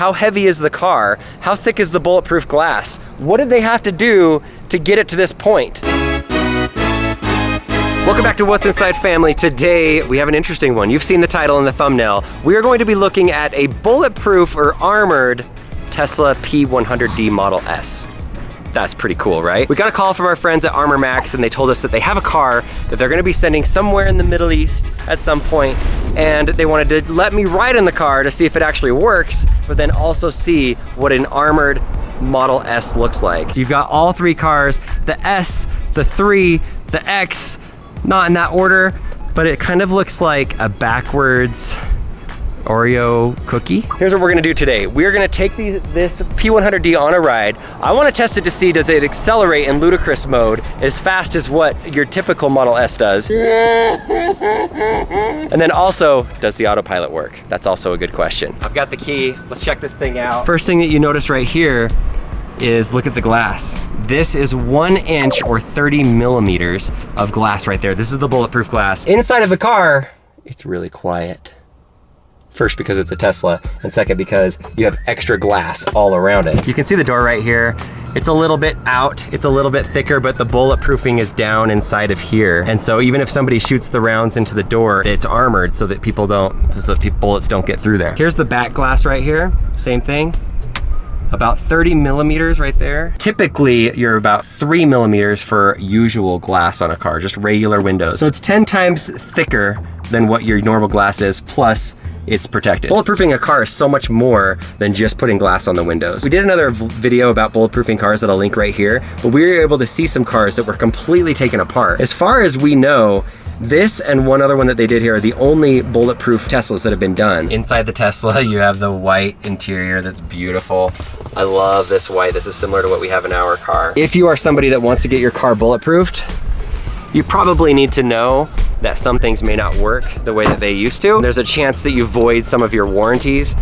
how heavy is the car? How thick is the bulletproof glass? What did they have to do to get it to this point? Welcome back to What's Inside Family. Today, we have an interesting one. You've seen the title and the thumbnail. We are going to be looking at a bulletproof or armored Tesla P100D Model S. That's pretty cool, right? We got a call from our friends at Armor Max and they told us that they have a car that they're gonna be sending somewhere in the Middle East at some point, and they wanted to let me ride in the car to see if it actually works, but then also see what an armored Model S looks like. So you've got all three cars, the S, the 3, the X, not in that order, but it kind of looks like a backwards Oreo cookie. Here's what we're gonna do today. We're gonna take this P100D on a ride. I wanna test it to see, does it accelerate in ludicrous mode as fast as what your typical Model S does? And then also, does the autopilot work? That's also a good question. I've got the key, let's check this thing out. First thing that you notice right here is look at the glass. This is 1 inch or 30 millimeters of glass right there. This is the bulletproof glass. Inside of the car, it's really quiet. First, because it's a Tesla, and second, because you have extra glass all around it. You can see the door right here. It's a little bit out, it's a little bit thicker, but the bulletproofing is down inside of here. And so even if somebody shoots the rounds into the door, it's armored so that bullets don't get through there. Here's the back glass right here, same thing. About 30 millimeters right there. Typically, you're about 3 millimeters for usual glass on a car, just regular windows. So it's 10 times thicker than what your normal glass is, plus it's protected. Bulletproofing a car is so much more than just putting glass on the windows. We did another video about bulletproofing cars that I'll link right here, but we were able to see some cars that were completely taken apart. As far as we know, this and one other one that they did here are the only bulletproof Teslas that have been done. Inside the Tesla, you have the white interior that's beautiful. I love this white. This is similar to what we have in our car. If you are somebody that wants to get your car bulletproofed, you probably need to know that some things may not work the way that they used to. There's a chance that you void some of your warranties.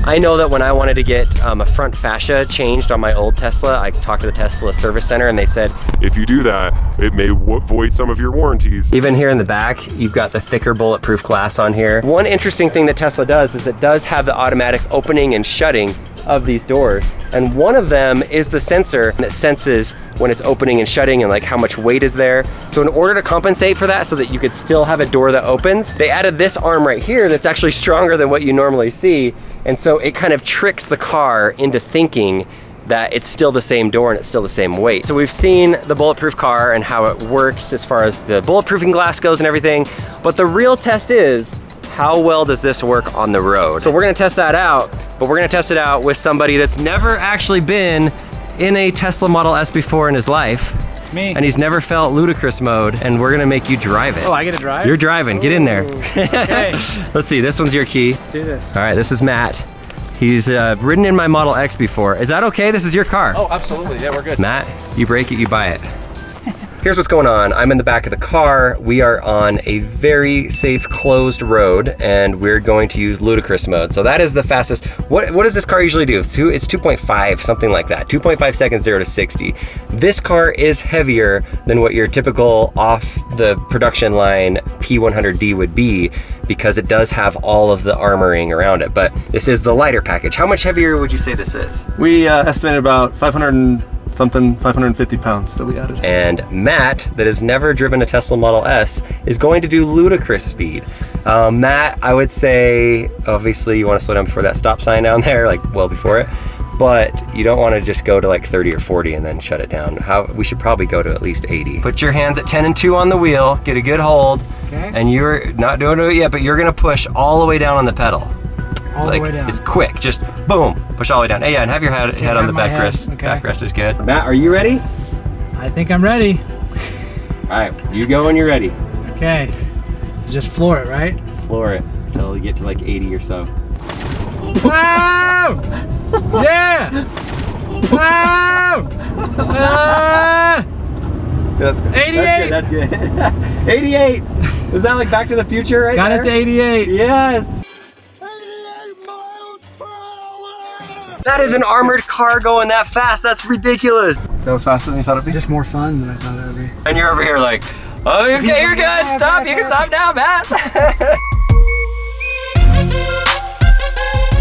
I know that when I wanted to get a front fascia changed on my old Tesla, I talked to the Tesla service center and they said, if you do that, it may void some of your warranties. Even here in the back, you've got the thicker bulletproof glass on here. One interesting thing that Tesla does is it does have the automatic opening and shutting of these doors. And one of them is the sensor that senses when it's opening and shutting and like how much weight is there. So in order to compensate for that so that you could still have a door that opens, they added this arm right here that's actually stronger than what you normally see. And so it kind of tricks the car into thinking that it's still the same door and it's still the same weight. So we've seen the bulletproof car and how it works as far as the bulletproofing glass goes and everything. But the real test is, how well does this work on the road? So we're gonna test that out, but we're gonna test it out with somebody that's never actually been in a Tesla Model S before in his life. It's me. And he's never felt ludicrous mode, and we're gonna make you drive it. Oh, I get to drive? You're driving, get in there. Okay. Let's see, this one's your key. Let's do this. All right, this is Matt. He's ridden in my Model X before. Is that okay? This is your car. Oh, absolutely, yeah, we're good. Matt, you break it, you buy it. Here's what's going on. I'm in the back of the car. We are on a very safe closed road and we're going to use ludicrous mode. So that is the fastest. What does this car usually do? It's 2.5, something like that. 2.5 seconds, 0 to 60. This car is heavier than what your typical off the production line P100D would be, because it does have all of the armoring around it. But this is the lighter package. How much heavier would you say this is? We estimated about 550 pounds that we added. And Matt, that has never driven a Tesla Model S, is going to do ludicrous speed. Matt, I would say, obviously you want to slow down before that stop sign down there, like well before it, but you don't want to just go to like 30 or 40 and then shut it down. We should probably go to at least 80. Put your hands at 10 and 2 on the wheel, get a good hold, okay. And you're not doing it yet, but you're gonna push all the way down on the pedal. All the way down. It's quick, just boom, push all the way down. Hey, yeah, and have your head on the backrest. Okay. Backrest is good. Matt, are you ready? I think I'm ready. All right, you go when you're ready. Okay, just floor it, right? Floor it until you get to like 80 or so. Wow! Yeah! Wow! That's good. 88! That's good. That's good. 88! Was that like Back to the Future right Got there? it to 88. Yes! That is an armored car going that fast. That's ridiculous. That was faster than you thought it'd be? Just more fun than I thought it would be. And you're over here like, oh, okay, you're good. Stop. You can stop now, Matt.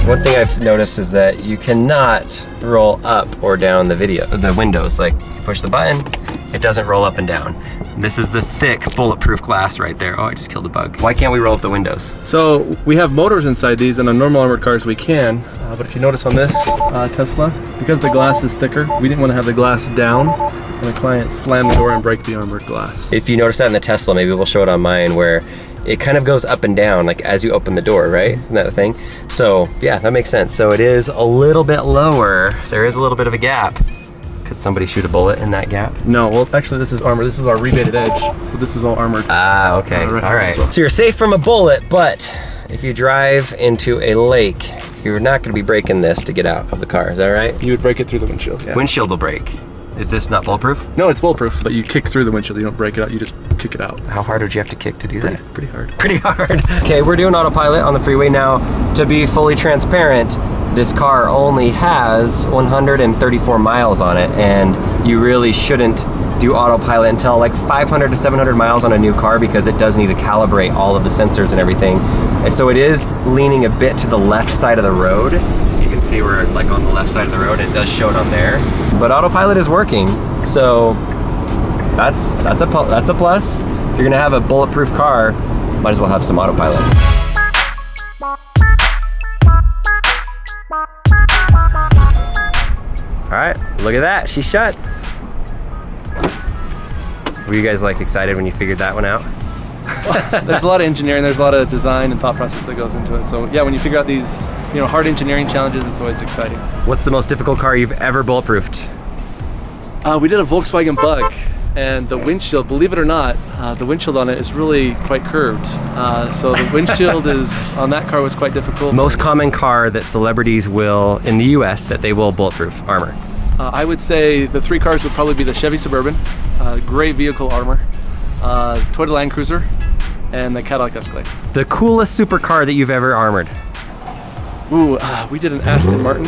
One thing I've noticed is that you cannot roll up or down the windows. Like, you push the button, it doesn't roll up and down. This is the thick bulletproof glass right there. Oh, I just killed a bug. Why can't we roll up the windows? So we have motors inside these, and on normal armored cars we can, but if you notice on this Tesla, because the glass is thicker, we didn't want to have the glass down, and the client slam the door and break the armored glass. If you notice that in the Tesla, maybe we'll show it on mine, where it kind of goes up and down, like as you open the door, right? Isn't that the thing? So yeah, that makes sense. So it is a little bit lower. There is a little bit of a gap. Could somebody shoot a bullet in that gap? No, well, actually this is armor. This is our rebated edge, so this is all armored. Ah, okay, right, all right. so So you're safe from a bullet, but if you drive into a lake, you're not gonna be breaking this to get out of the car, is that right? You would break it through the windshield, yeah. Windshield will break. Is this not bulletproof? No, it's bulletproof, but you kick through the windshield. You don't break it out, you just kick it out. How hard would you have to kick to do that? Pretty hard. Pretty hard. Okay, we're doing autopilot on the freeway now. To be fully transparent, this car only has 134 miles on it, and you really shouldn't do autopilot until like 500 to 700 miles on a new car, because it does need to calibrate all of the sensors and everything. And so it is leaning a bit to the left side of the road. You can see we're like on the left side of the road, and it does show it on there. But autopilot is working, so that's a plus. If you're gonna have a bulletproof car, might as well have some autopilot. All right, look at that, she shuts. Were you guys like excited when you figured that one out? There's a lot of engineering, there's a lot of design and thought process that goes into it. So yeah, when you figure out these, hard engineering challenges, it's always exciting. What's the most difficult car you've ever bulletproofed? We did a Volkswagen Bug, and the windshield, believe it or not, the windshield on it is really quite curved. So the windshield on that car was quite difficult. Most common car that celebrities will, in the US, that they will bulletproof armor. I would say the three cars would probably be the Chevy Suburban, great vehicle armor, Toyota Land Cruiser, and the Cadillac Escalade. The coolest supercar that you've ever armored? Ooh, we did an Aston Martin.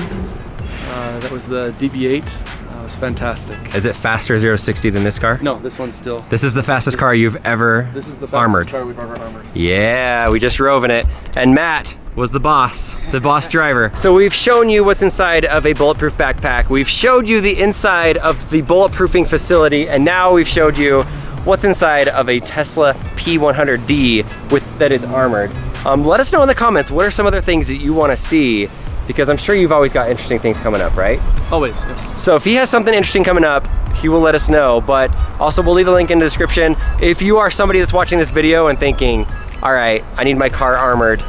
That was the DB8. It was fantastic. Is it faster 0-60 than this car? No, this one's still. This is the fastest car you've ever This is the fastest armored. car we've ever armored. Yeah, we just drove in it. And Matt was the boss driver. So we've shown you what's inside of a bulletproof backpack. We've showed you the inside of the bulletproofing facility, and now we've showed you what's inside of a Tesla P100D that is armored. Let us know in the comments, what are some other things that you want to see? Because I'm sure you've always got interesting things coming up, right? Always, yes. So if he has something interesting coming up, he will let us know, but also we'll leave a link in the description. If you are somebody that's watching this video and thinking, all right, I need my car armored,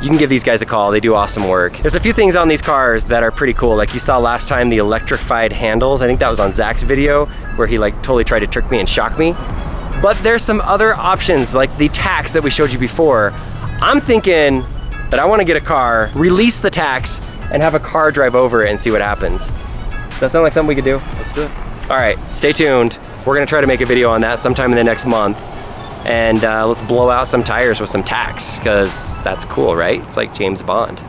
you can give these guys a call. They do awesome work. There's a few things on these cars that are pretty cool. Like you saw last time, the electrified handles. I think that was on Zach's video where he like totally tried to trick me and shock me. But there's some other options like the tacks that we showed you before. I'm thinking that I want to get a car, release the tacks, and have a car drive over it and see what happens. Does that sound like something we could do? Let's do it. All right, stay tuned. We're gonna try to make a video on that sometime in the next month. And let's blow out some tires with some tacks, because that's cool, right? It's like James Bond.